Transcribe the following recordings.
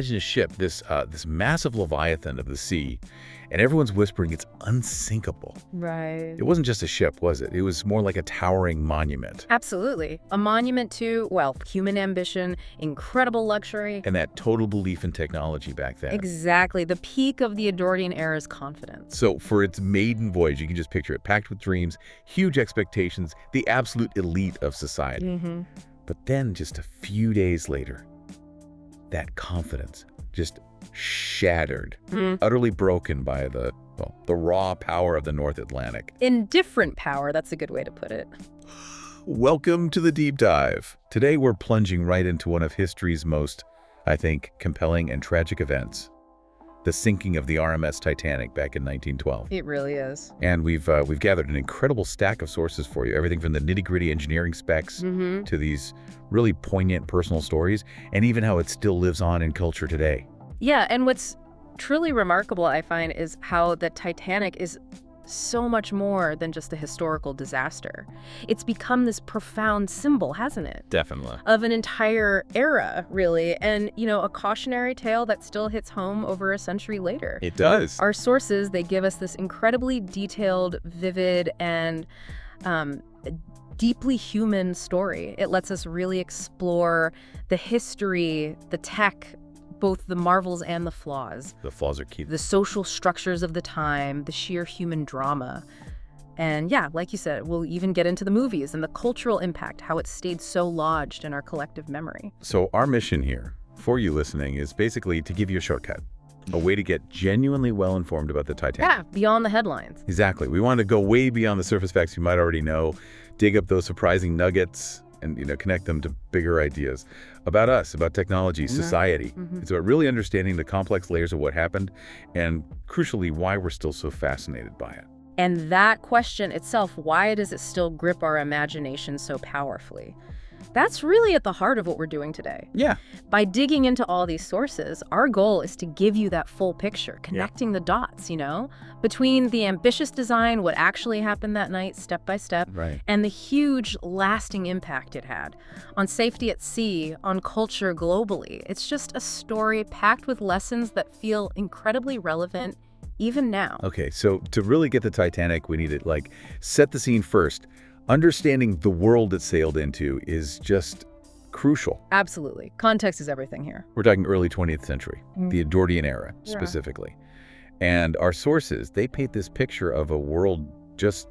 imagine a ship, this massive leviathan of the sea, and everyone's whispering it's unsinkable. Right. It wasn't just a ship, was it? It was more like a towering monument. Absolutely. A monument to, well, human ambition, incredible luxury. And that total belief in technology back then. Exactly. The peak of the Edwardian era's confidence. So for its maiden voyage, you can just picture it, packed with dreams, huge expectations, the absolute elite of society. Mm-hmm. But then just a few days later, that confidence just shattered, utterly broken by the raw power of the North Atlantic. Indifferent power, that's a good way to put it. Welcome to the Deep Dive. Today we're plunging right into one of history's most, I think, compelling and tragic events. The sinking of the RMS Titanic back in 1912. It really is. And we've gathered an incredible stack of sources for you. Everything from the nitty-gritty engineering specs to these really poignant personal stories, and even how it still lives on in culture today. Yeah, and what's truly remarkable, I find, is how the Titanic is so much more than just a historical disaster. It's become this profound symbol, hasn't it? Definitely. Of an entire era, really, and, a cautionary tale that still hits home over a century later. It does. Our sources, they give us this incredibly detailed, vivid, and deeply human story. It lets us really explore the history, the tech, both the marvels and the flaws. The flaws are key. The social structures of the time, the sheer human drama. And yeah, like you said, we'll even get into the movies and the cultural impact, how it stayed so lodged in our collective memory. So our mission here, for you listening, is basically to give you a shortcut, a way to get genuinely well-informed about the Titanic. Yeah, beyond the headlines. Exactly. We wanted to go way beyond the surface facts you might already know, dig up those surprising nuggets, and connect them to bigger ideas about us, about technology, society. It's about really understanding the complex layers of what happened and, crucially, why we're still so fascinated by it. And that question itself, why does it still grip our imagination so powerfully? That's really at the heart of what we're doing today. Yeah. By digging into all these sources, our goal is to give you that full picture, connecting the dots, between the ambitious design, what actually happened that night, step by step, Right. and the huge lasting impact it had on safety at sea, on culture globally. It's just a story packed with lessons that feel incredibly relevant even now. Okay, so to really get the Titanic, we need to, set the scene first. Understanding the world it sailed into is just crucial. Absolutely. Context is everything here. We're talking early 20th century, the Edwardian era specifically. And our sources, they paint this picture of a world just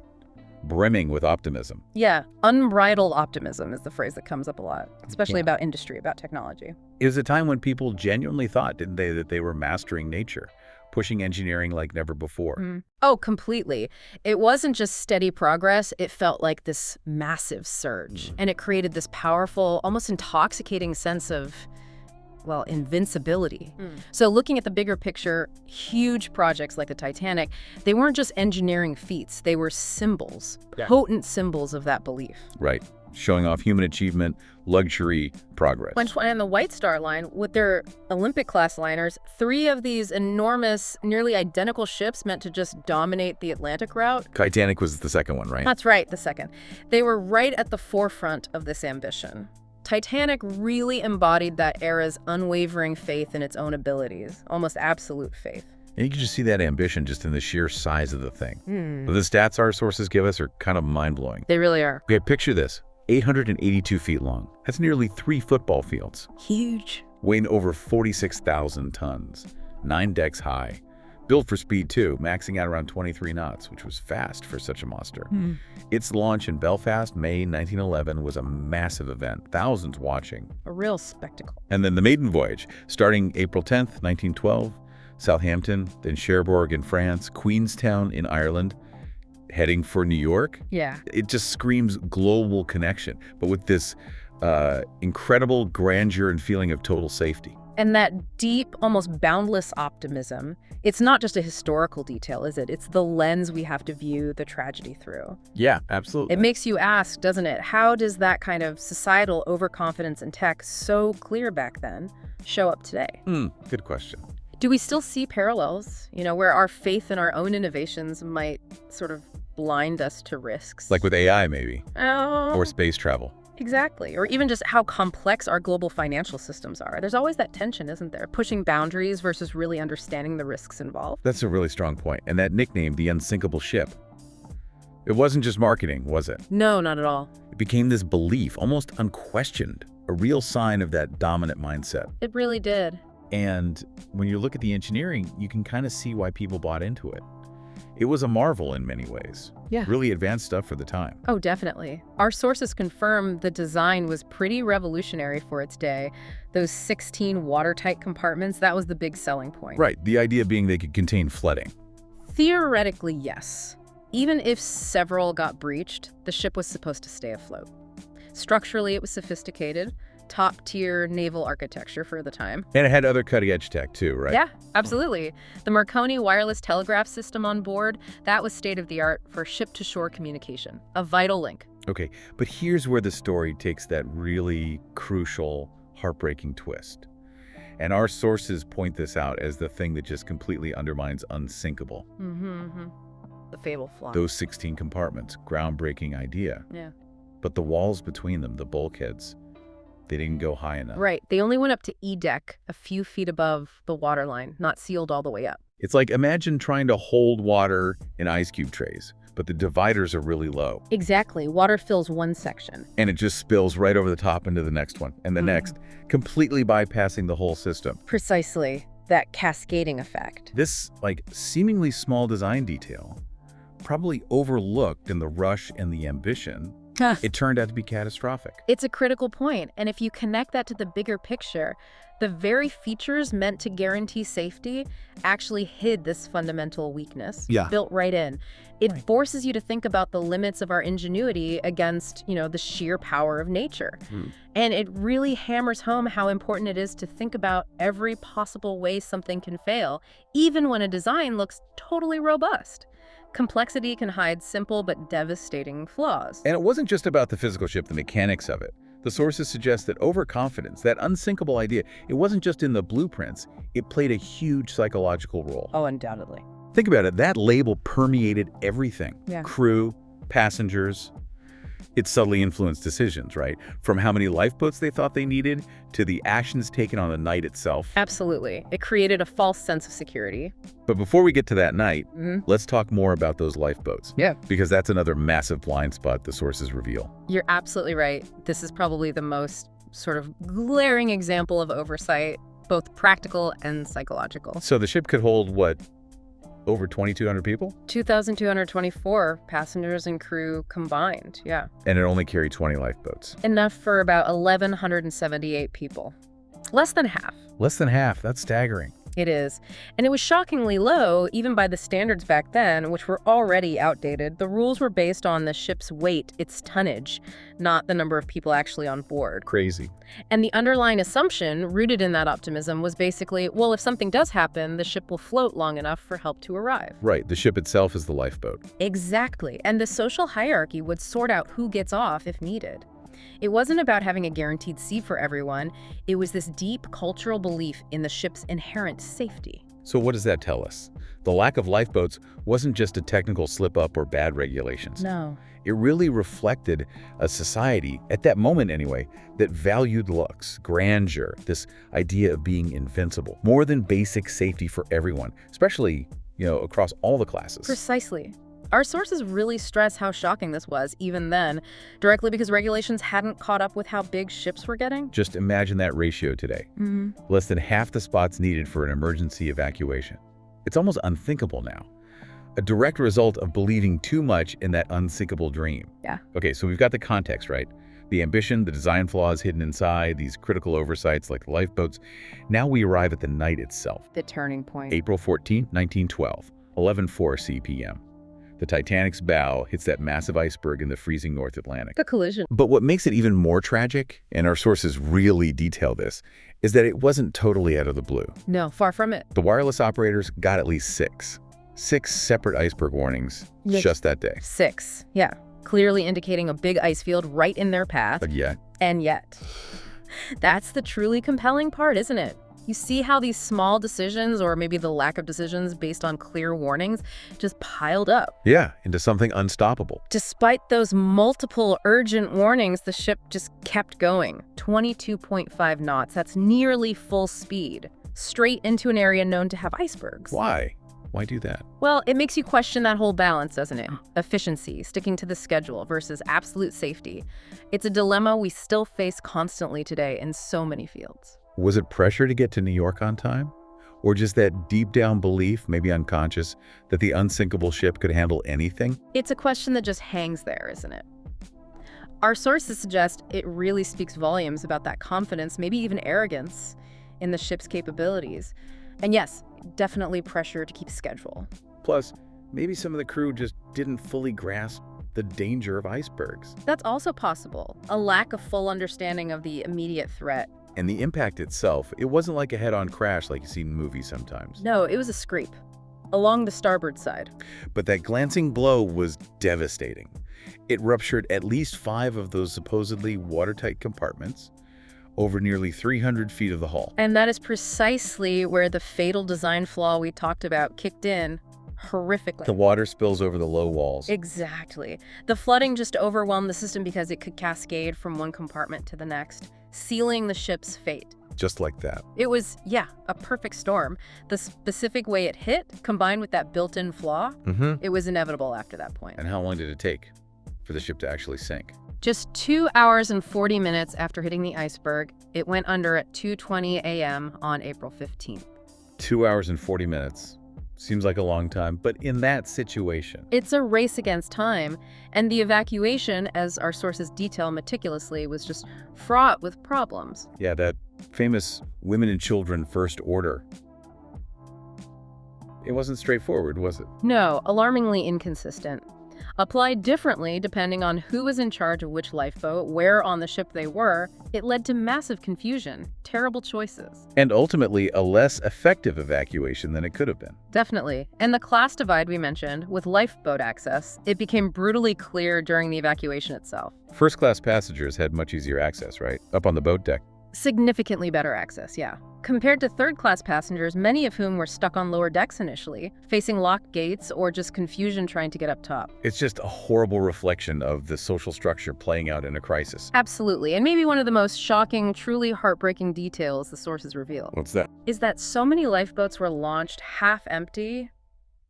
brimming with optimism. Yeah, unbridled optimism is the phrase that comes up a lot, especially about industry, about technology. It was a time when people genuinely thought, didn't they, that they were mastering nature, pushing engineering like never before. Oh, completely. It wasn't just steady progress. It felt like this massive surge. And it created this powerful, almost intoxicating sense of, invincibility. So looking at the bigger picture, huge projects like the Titanic, they weren't just engineering feats. They were symbols, potent symbols of that belief. Right. Showing off human achievement, luxury, progress. And the White Star Line, with their Olympic-class liners, 3 of these enormous, nearly identical ships meant to just dominate the Atlantic route. Titanic was the second one, right? That's right, the second. They were right at the forefront of this ambition. Titanic really embodied that era's unwavering faith in its own abilities, almost absolute faith. And you can just see that ambition just in the sheer size of the thing. But the stats our sources give us are kind of mind-blowing. They really are. Okay, picture this. 882 feet long. That's nearly 3 football fields. Huge. Weighing over 46,000 tons. 9 decks high. Built for speed, too, maxing out around 23 knots, which was fast for such a monster. Its launch in Belfast, May 1911, was a massive event. Thousands watching. A real spectacle. And then the maiden voyage, starting April 10th, 1912, Southampton, then Cherbourg in France, Queenstown in Ireland, heading for New York. Yeah. It just screams global connection, but with this incredible grandeur and feeling of total safety. And that deep, almost boundless optimism, it's not just a historical detail, is it? It's the lens we have to view the tragedy through. Yeah, absolutely. It makes you ask, doesn't it, how does that kind of societal overconfidence in tech, so clear back then, show up today? Good question. Do we still see parallels, where our faith in our own innovations might sort of blind us to risks? Like with AI, maybe. Oh. Or space travel. Exactly. Or even just how complex our global financial systems are. There's always that tension, isn't there? Pushing boundaries versus really understanding the risks involved. That's a really strong point. And that nickname, the unsinkable ship, it wasn't just marketing, was it? No, not at all. It became this belief, almost unquestioned, a real sign of that dominant mindset. It really did. And when you look at the engineering, you can kind of see why people bought into it. It was a marvel in many ways. Yeah. Really advanced stuff for the time. Oh, definitely. Our sources confirm the design was pretty revolutionary for its day. Those 16 watertight compartments, that was the big selling point. Right, the idea being they could contain flooding. Theoretically, yes. Even if several got breached, the ship was supposed to stay afloat. Structurally, it was sophisticated, top-tier naval architecture for the time. And it had other cutting-edge tech too, right? Yeah, absolutely. The Marconi wireless telegraph system on board, that was state-of-the-art for ship-to-shore communication, a vital link. Okay, but here's where the story takes that really crucial, heartbreaking twist. And our sources point this out as the thing that just completely undermines unsinkable. The fatal flaw. Those 16 compartments, groundbreaking idea. Yeah. But the walls between them, the bulkheads, they didn't go high enough. Right. They only went up to E deck, a few feet above the waterline, not sealed all the way up. It's like imagine trying to hold water in ice cube trays, but the dividers are really low. Exactly. Water fills one section. And it just spills right over the top into the next one and the next, completely bypassing the whole system. Precisely. That cascading effect. This, seemingly small design detail, probably overlooked in the rush and the ambition, it turned out to be catastrophic. It's a critical point, and if you connect that to the bigger picture, the very features meant to guarantee safety actually hid this fundamental weakness, built right in. It forces you to think about the limits of our ingenuity against, the sheer power of nature. And it really hammers home how important it is to think about every possible way something can fail, even when a design looks totally robust. Complexity can hide simple but devastating flaws. And it wasn't just about the physical ship, the mechanics of it. The sources suggest that overconfidence, that unsinkable idea, it wasn't just in the blueprints, it played a huge psychological role. Oh, undoubtedly. Think about it, that label permeated everything. Yeah. Crew, passengers. It subtly influenced decisions, right? From how many lifeboats they thought they needed to the actions taken on the night itself. Absolutely. It created a false sense of security. But before we get to that night, let's talk more about those lifeboats. Yeah. Because that's another massive blind spot the sources reveal. You're absolutely right. This is probably the most sort of glaring example of oversight, both practical and psychological. So the ship could hold, what, over 2,200 people? 2,224 passengers and crew combined, yeah. And it only carried 20 lifeboats. Enough for about 1,178 people. Less than half. Less than half. That's staggering. It is. And it was shockingly low, even by the standards back then, which were already outdated. The rules were based on the ship's weight, its tonnage, not the number of people actually on board. Crazy. And the underlying assumption, rooted in that optimism, was basically, well, if something does happen, the ship will float long enough for help to arrive. Right. The ship itself is the lifeboat. Exactly. And the social hierarchy would sort out who gets off if needed. It wasn't about having a guaranteed seat for everyone. It was this deep cultural belief in the ship's inherent safety. So what does that tell us? The lack of lifeboats wasn't just a technical slip-up or bad regulations. No. It really reflected a society, at that moment anyway, that valued looks, grandeur, this idea of being invincible, more than basic safety for everyone, especially, across all the classes. Precisely. Our sources really stress how shocking this was, even then, directly because regulations hadn't caught up with how big ships were getting. Just imagine that ratio today. Less than half the spots needed for an emergency evacuation. It's almost unthinkable now. A direct result of believing too much in that unsinkable dream. Yeah. Okay, so we've got the context, right? The ambition, the design flaws hidden inside, these critical oversights like the lifeboats. Now we arrive at the night itself. The turning point. April 14, 1912, 11:04 CPM. The Titanic's bow hits that massive iceberg in the freezing North Atlantic. The collision. But what makes it even more tragic, and our sources really detail this, is that it wasn't totally out of the blue. No, far from it. The wireless operators got at least six separate iceberg warnings just that day. 6, yeah. Clearly indicating a big ice field right in their path. But yet, And yet. That's the truly compelling part, isn't it? You see how these small decisions, or maybe the lack of decisions based on clear warnings, just piled up. Yeah, into something unstoppable. Despite those multiple urgent warnings, the ship just kept going. 22.5 knots, that's nearly full speed, straight into an area known to have icebergs. Why? Why do that? Well, it makes you question that whole balance, doesn't it? Efficiency, sticking to the schedule versus absolute safety. It's a dilemma we still face constantly today in so many fields. Was it pressure to get to New York on time? Or just that deep down belief, maybe unconscious, that the unsinkable ship could handle anything? It's a question that just hangs there, isn't it? Our sources suggest it really speaks volumes about that confidence, maybe even arrogance, in the ship's capabilities. And yes, definitely pressure to keep schedule. Plus, maybe some of the crew just didn't fully grasp the danger of icebergs. That's also possible. A lack of full understanding of the immediate threat. And the impact itself, it wasn't like a head-on crash like you see in movies sometimes. No, it was a scrape along the starboard side. But that glancing blow was devastating. It ruptured at least 5 of those supposedly watertight compartments over nearly 300 feet of the hull. And that is precisely where the fatal design flaw we talked about kicked in horrifically. The water spills over the low walls. Exactly. The flooding just overwhelmed the system because it could cascade from one compartment to the next, sealing the ship's fate. Just like that. It was, yeah, a perfect storm. The specific way it hit, combined with that built-in flaw, it was inevitable after that point. And how long did it take for the ship to actually sink? Just 2 hours and 40 minutes after hitting the iceberg, it went under at 2:20 a.m. on April 15th. 2 hours and 40 minutes. Seems like a long time, but in that situation... It's a race against time, and the evacuation, as our sources detail meticulously, was just fraught with problems. Yeah, that famous women and children first order. It wasn't straightforward, was it? No, alarmingly inconsistent. Applied differently depending on who was in charge of which lifeboat, where on the ship they were, it led to massive confusion, terrible choices. And ultimately, a less effective evacuation than it could have been. Definitely. And the class divide we mentioned, with lifeboat access, it became brutally clear during the evacuation itself. First-class passengers had much easier access, right? Up on the boat deck. Significantly better access, yeah. Compared to third-class passengers, many of whom were stuck on lower decks initially, facing locked gates or just confusion trying to get up top. It's just a horrible reflection of the social structure playing out in a crisis. Absolutely, and maybe one of the most shocking, truly heartbreaking details the sources reveal. What's that? Is that so many lifeboats were launched half empty,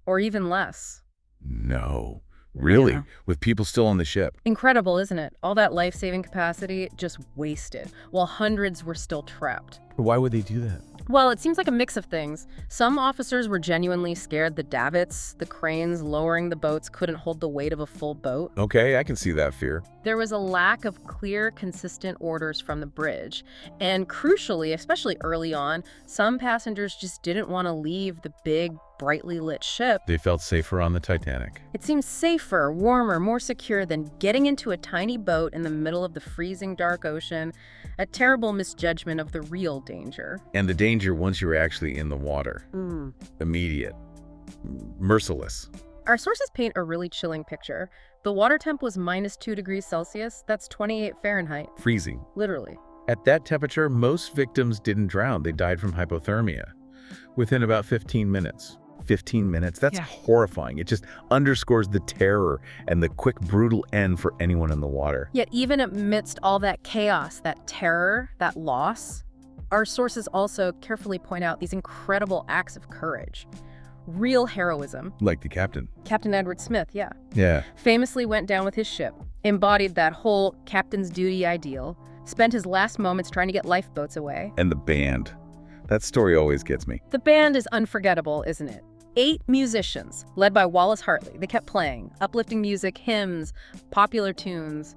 or even less. No. Really? Yeah. With people still on the ship? Incredible, isn't it? All that life-saving capacity just wasted, while hundreds were still trapped. Why would they do that? Well, it seems like a mix of things. Some officers were genuinely scared the davits, the cranes lowering the boats couldn't hold the weight of a full boat. Okay, I can see that fear. There was a lack of clear, consistent orders from the bridge. And crucially, especially early on, some passengers just didn't want to leave the big, brightly lit ship. They felt safer on the Titanic. It seemed safer, warmer, more secure than getting into a tiny boat in the middle of the freezing dark ocean, a terrible misjudgment of the real danger. And the danger once you were actually in the water. Immediate. Merciless. Our sources paint a really chilling picture. The water temp was -2 degrees Celsius. That's 28 Fahrenheit. Freezing. Literally. At that temperature, most victims didn't drown. They died from hypothermia within about 15 minutes. 15 minutes? That's horrifying. It just underscores the terror and the quick, brutal end for anyone in the water. Yet even amidst all that chaos, that terror, that loss, our sources also carefully point out these incredible acts of courage. Real heroism. Like the captain. Captain Edward Smith, yeah. Yeah. Famously went down with his ship, embodied that whole captain's duty ideal, spent his last moments trying to get lifeboats away. And the band. That story always gets me. The band is unforgettable, isn't it? 8 musicians, led by Wallace Hartley. They kept playing, uplifting music, hymns, popular tunes,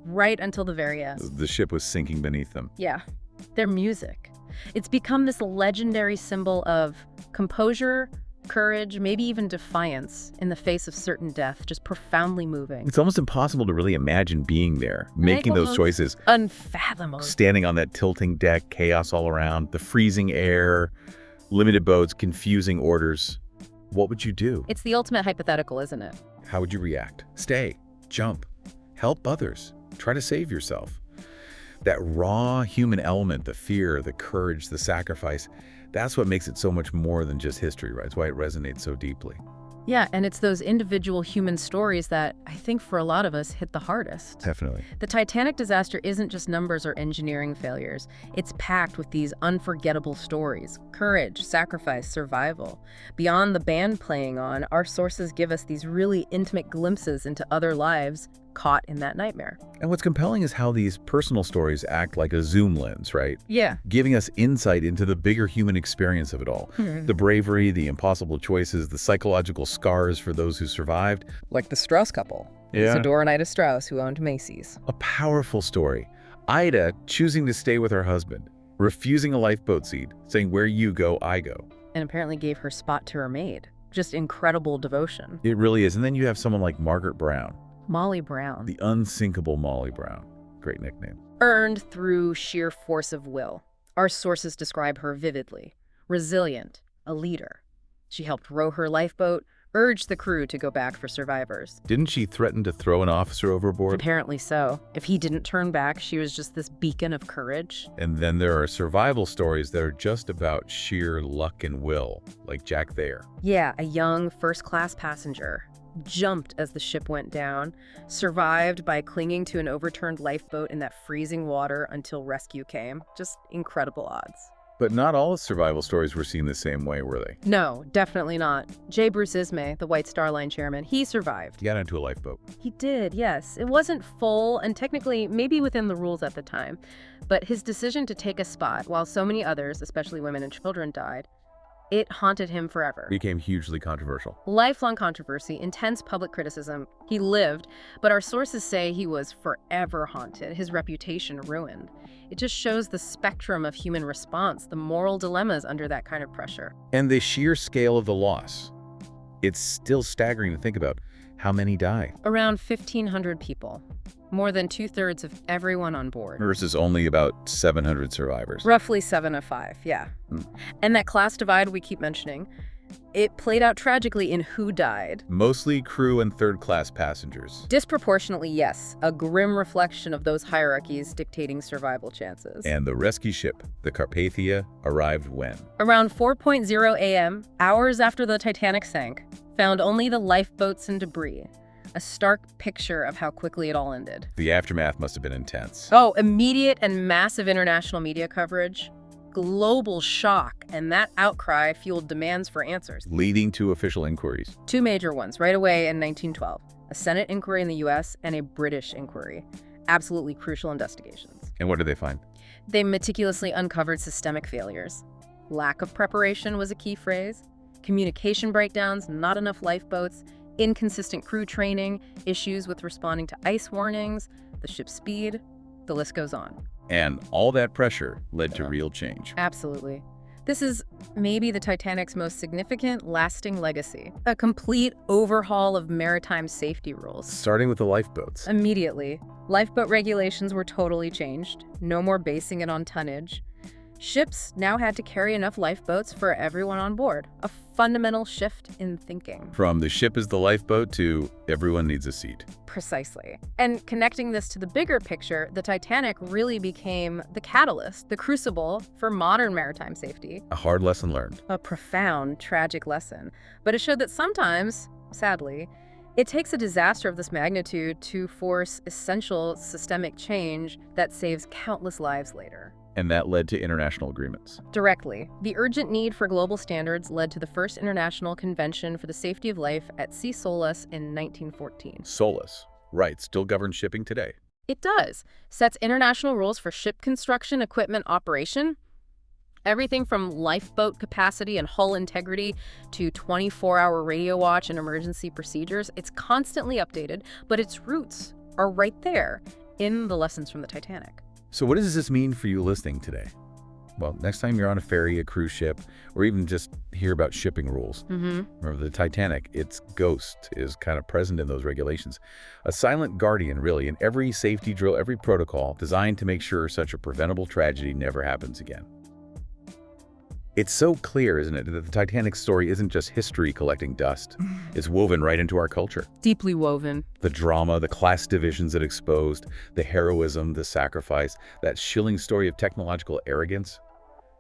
right until the very end. The ship was sinking beneath them. Yeah, their music. It's become this legendary symbol of composure, courage, maybe even defiance in the face of certain death, just profoundly moving. It's almost impossible to really imagine being there, making those choices. Unfathomable. Standing on that tilting deck, chaos all around, the freezing air, limited boats, confusing orders. What would you do? It's the ultimate hypothetical, isn't it? How would you react? Stay, jump, help others, try to save yourself. That raw human element, the fear, the courage, the sacrifice, that's what makes it so much more than just history, right? It's why it resonates so deeply. Yeah, and it's those individual human stories that I think for a lot of us hit the hardest. Definitely. The Titanic disaster isn't just numbers or engineering failures. It's packed with these unforgettable stories: courage, sacrifice, survival. Beyond the band playing on, our sources give us these really intimate glimpses into other lives caught in that nightmare. And what's compelling is how these personal stories act like a zoom lens, right? Yeah. Giving us insight into the bigger human experience of it all. The bravery, the impossible choices, the psychological scars for those who survived. Like the Strauss couple. Yeah. Isadora and Ida Strauss, who owned Macy's. A powerful story. Ida choosing to stay with her husband, refusing a lifeboat seat, saying, "Where you go, I go." And apparently gave her spot to her maid. Just incredible devotion. It really is. And then you have someone like Margaret Brown. Molly Brown. The unsinkable Molly Brown. Great nickname. Earned through sheer force of will. Our sources describe her vividly. Resilient, a leader. She helped row her lifeboat, urged the crew to go back for survivors. Didn't she threaten to throw an officer overboard? Apparently so. If he didn't turn back, she was just this beacon of courage. And then there are survival stories that are just about sheer luck and will, like Jack Thayer. Yeah, a young first-class passenger. Jumped as the ship went down, survived by clinging to an overturned lifeboat in that freezing water until rescue came. Just incredible odds. But not all survival stories were seen the same way, were they? No, definitely not. J. Bruce Ismay, the White Star Line chairman, he survived. He got into a lifeboat. He did, yes. It wasn't full and technically maybe within the rules at the time, but his decision to take a spot while so many others, especially women and children, died, it haunted him forever. Became hugely controversial. Lifelong controversy, intense public criticism. He lived, but our sources say he was forever haunted, his reputation ruined. It just shows the spectrum of human response, the moral dilemmas under that kind of pressure. And the sheer scale of the loss. It's still staggering to think about. How many die? Around 1,500 people. More than 2/3 of everyone on board. Versus only about 700 survivors. Roughly 7 of 5, yeah. And that class divide we keep mentioning, it played out tragically in who died. Mostly crew and third-class passengers. Disproportionately, yes. A grim reflection of those hierarchies dictating survival chances. And the rescue ship, the Carpathia, arrived when? Around 4:00 a.m., hours after the Titanic sank, found only the lifeboats and debris. A stark picture of how quickly it all ended. The aftermath must have been intense. Oh, immediate and massive international media coverage. Global shock, and that outcry fueled demands for answers. Leading to official inquiries. 2 major ones right away in 1912. A Senate inquiry in the US and a British inquiry. Absolutely crucial investigations. And what did they find? They meticulously uncovered systemic failures. Lack of preparation was a key phrase. Communication breakdowns, not enough lifeboats, inconsistent crew training, issues with responding to ice warnings, the ship's speed, the list goes on. And all that pressure led to real change. Absolutely. This is maybe the Titanic's most significant, lasting legacy. A complete overhaul of maritime safety rules. Starting with the lifeboats. Immediately, lifeboat regulations were totally changed. No more basing it on tonnage. Ships now had to carry enough lifeboats for everyone on board. A fundamental shift in thinking. From the ship is the lifeboat to everyone needs a seat. Precisely. And connecting this to the bigger picture, the Titanic really became the catalyst, the crucible for modern maritime safety. A hard lesson learned. A profound, tragic lesson. But it showed that sometimes, sadly, it takes a disaster of this magnitude to force essential systemic change that saves countless lives later. And that led to international agreements. Directly. The urgent need for global standards led to the first International Convention for the Safety of Life at Sea Solus in 1914. Solus. Right, still governs shipping today. It does. Sets international rules for ship construction, equipment, operation. Everything from lifeboat capacity and hull integrity to 24-hour radio watch and emergency procedures. It's constantly updated, but its roots are right there in the lessons from the Titanic. So what does this mean for you listening today? Well, next time you're on a ferry, a cruise ship, or even just hear about shipping rules, remember the Titanic, its ghost is kind of present in those regulations. A silent guardian, really, in every safety drill, every protocol designed to make sure such a preventable tragedy never happens again. It's so clear, isn't it, that the Titanic story isn't just history collecting dust. It's woven right into our culture. Deeply woven. The drama, the class divisions it exposed, the heroism, the sacrifice, that chilling story of technological arrogance.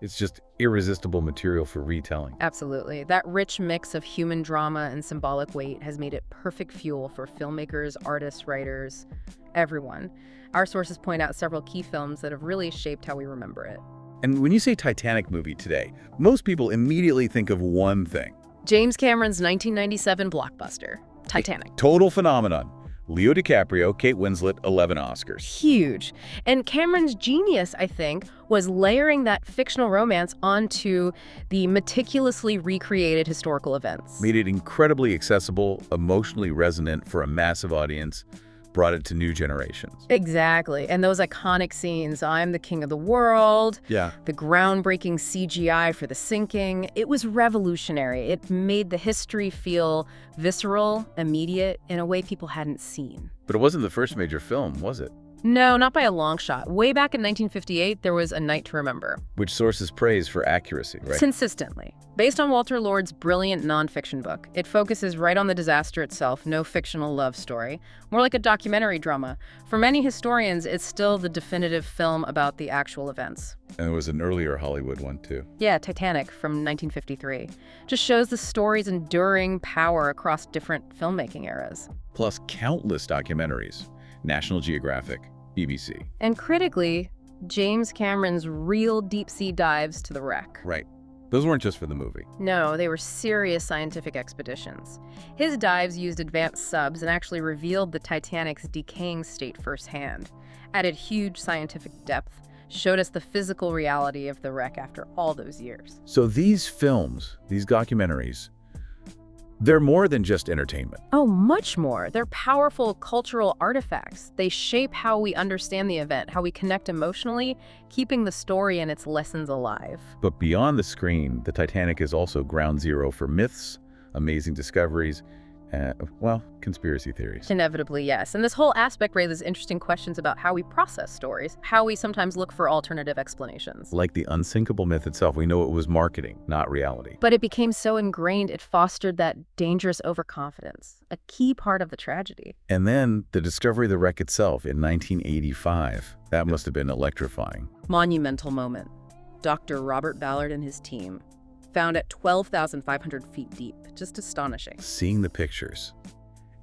It's just irresistible material for retelling. Absolutely. That rich mix of human drama and symbolic weight has made it perfect fuel for filmmakers, artists, writers, everyone. Our sources point out several key films that have really shaped how we remember it. And when you say Titanic movie today, most people immediately think of one thing. James Cameron's 1997 blockbuster, Titanic. Total phenomenon. Leo DiCaprio, Kate Winslet, 11 Oscars. Huge. And Cameron's genius, I think, was layering that fictional romance onto the meticulously recreated historical events. Made it incredibly accessible, emotionally resonant for a massive audience, brought it to new generations. Exactly. And those iconic scenes, I'm the king of the world, Yeah. the groundbreaking CGI for the sinking, it was revolutionary. It made the history feel visceral, immediate, in a way people hadn't seen. But it wasn't the first major film, was it? No, not by a long shot. Way back in 1958, there was A Night to Remember. Which sources praise for accuracy, right? Consistently. Based on Walter Lord's brilliant nonfiction book, it focuses right on the disaster itself, no fictional love story, more like a documentary drama. For many historians, it's still the definitive film about the actual events. And there was an earlier Hollywood one, too. Yeah, Titanic from 1953. Just shows the story's enduring power across different filmmaking eras. Plus countless documentaries. National Geographic, BBC. And critically, James Cameron's real deep-sea dives to the wreck. Right. Those weren't just for the movie. No, they were serious scientific expeditions. His dives used advanced subs and actually revealed the Titanic's decaying state firsthand, added huge scientific depth, showed us the physical reality of the wreck after all those years. So these films, these documentaries, they're more than just entertainment. Oh, much more. They're powerful cultural artifacts. They shape how we understand the event, how we connect emotionally, keeping the story and its lessons alive. But beyond the screen, the Titanic is also ground zero for myths, amazing discoveries, conspiracy theories. Inevitably, yes. And this whole aspect raises interesting questions about how we process stories, how we sometimes look for alternative explanations. Like the unsinkable myth itself, we know it was marketing, not reality. But it became so ingrained, it fostered that dangerous overconfidence, a key part of the tragedy. And then the discovery of the wreck itself in 1985. That must have been electrifying. Monumental moment. Dr. Robert Ballard and his team found at 12,500 feet deep. Just astonishing. Seeing the pictures,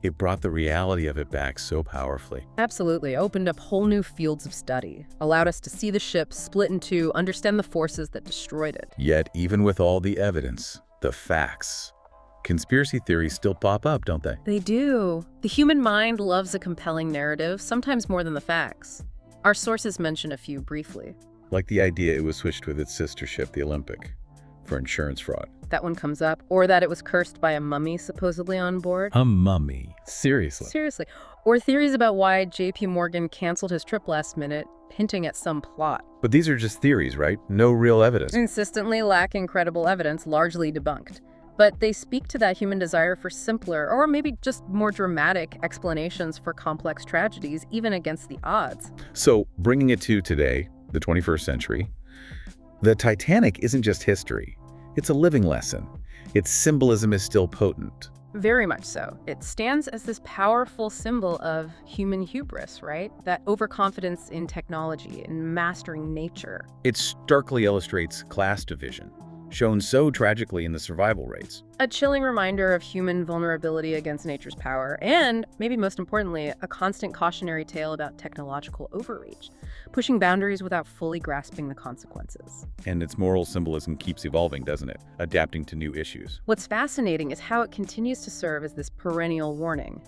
it brought the reality of it back so powerfully. Absolutely. Opened up whole new fields of study. Allowed us to see the ship split in two, understand the forces that destroyed it. Yet, even with all the evidence, the facts, conspiracy theories still pop up, don't they? They do. The human mind loves a compelling narrative, sometimes more than the facts. Our sources mention a few briefly. Like the idea it was switched with its sister ship, the Olympic, for insurance fraud. That one comes up. Or that it was cursed by a mummy supposedly on board. A mummy? Seriously? Seriously. Or theories about why J.P. Morgan canceled his trip last minute, hinting at some plot. But these are just theories, right? No real evidence. Consistently lacking credible evidence, largely debunked. But they speak to that human desire for simpler, or maybe just more dramatic explanations for complex tragedies, even against the odds. So, bringing it to today, the 21st century, the Titanic isn't just history. It's a living lesson. Its symbolism is still potent. Very much so. It stands as this powerful symbol of human hubris, right? That overconfidence in technology and mastering nature. It starkly illustrates class division, shown so tragically in the survival rates. A chilling reminder of human vulnerability against nature's power, and, maybe most importantly, a constant cautionary tale about technological overreach, pushing boundaries without fully grasping the consequences. And its moral symbolism keeps evolving, doesn't it? Adapting to new issues. What's fascinating is how it continues to serve as this perennial warning.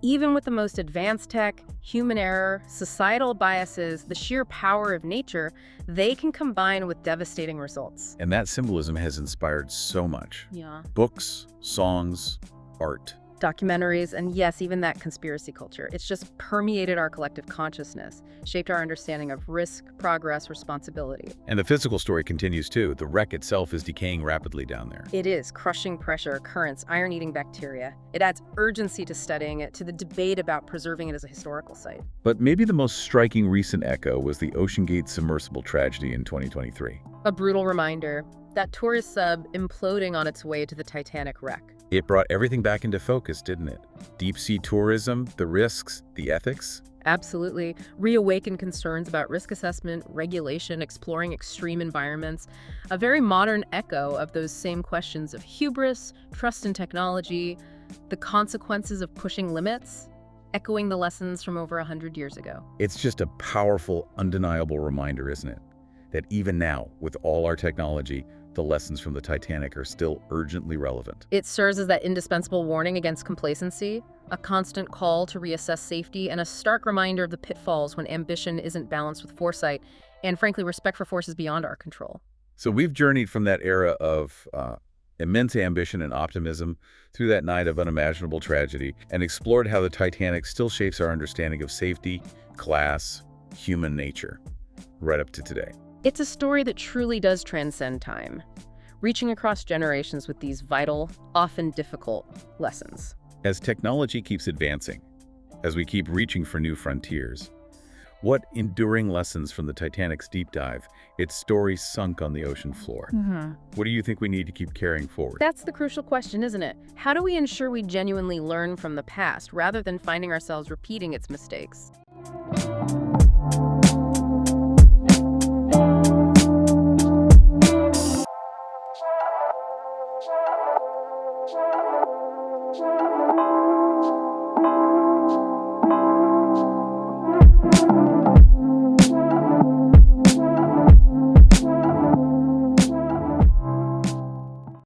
Even with the most advanced tech, human error, societal biases, the sheer power of nature, they can combine with devastating results. And that symbolism has inspired so much. Yeah. Books, songs, art. Documentaries, and yes, even that conspiracy culture. It's just permeated our collective consciousness, shaped our understanding of risk, progress, responsibility. And the physical story continues too. The wreck itself is decaying rapidly down there. It is. Crushing pressure, currents, iron-eating bacteria. It adds urgency to studying it, to the debate about preserving it as a historical site. But maybe the most striking recent echo was the OceanGate submersible tragedy in 2023. A brutal reminder. That tourist sub imploding on its way to the Titanic wreck. It brought everything back into focus, didn't it? Deep-sea tourism, the risks, the ethics. Absolutely. Reawakened concerns about risk assessment, regulation, exploring extreme environments. A very modern echo of those same questions of hubris, trust in technology, the consequences of pushing limits, echoing the lessons from over 100 years ago. It's just a powerful, undeniable reminder, isn't it? That even now, with all our technology, the lessons from the Titanic are still urgently relevant. It serves as that indispensable warning against complacency, a constant call to reassess safety, and a stark reminder of the pitfalls when ambition isn't balanced with foresight, and frankly, respect for forces beyond our control. So we've journeyed from that era of immense ambition and optimism through that night of unimaginable tragedy and explored how the Titanic still shapes our understanding of safety, class, human nature, right up to today. It's a story that truly does transcend time, reaching across generations with these vital, often difficult lessons. As technology keeps advancing, as we keep reaching for new frontiers, what enduring lessons from the Titanic's deep dive, its story sunk on the ocean floor? What do you think we need to keep carrying forward? That's the crucial question, isn't it? How do we ensure we genuinely learn from the past rather than finding ourselves repeating its mistakes?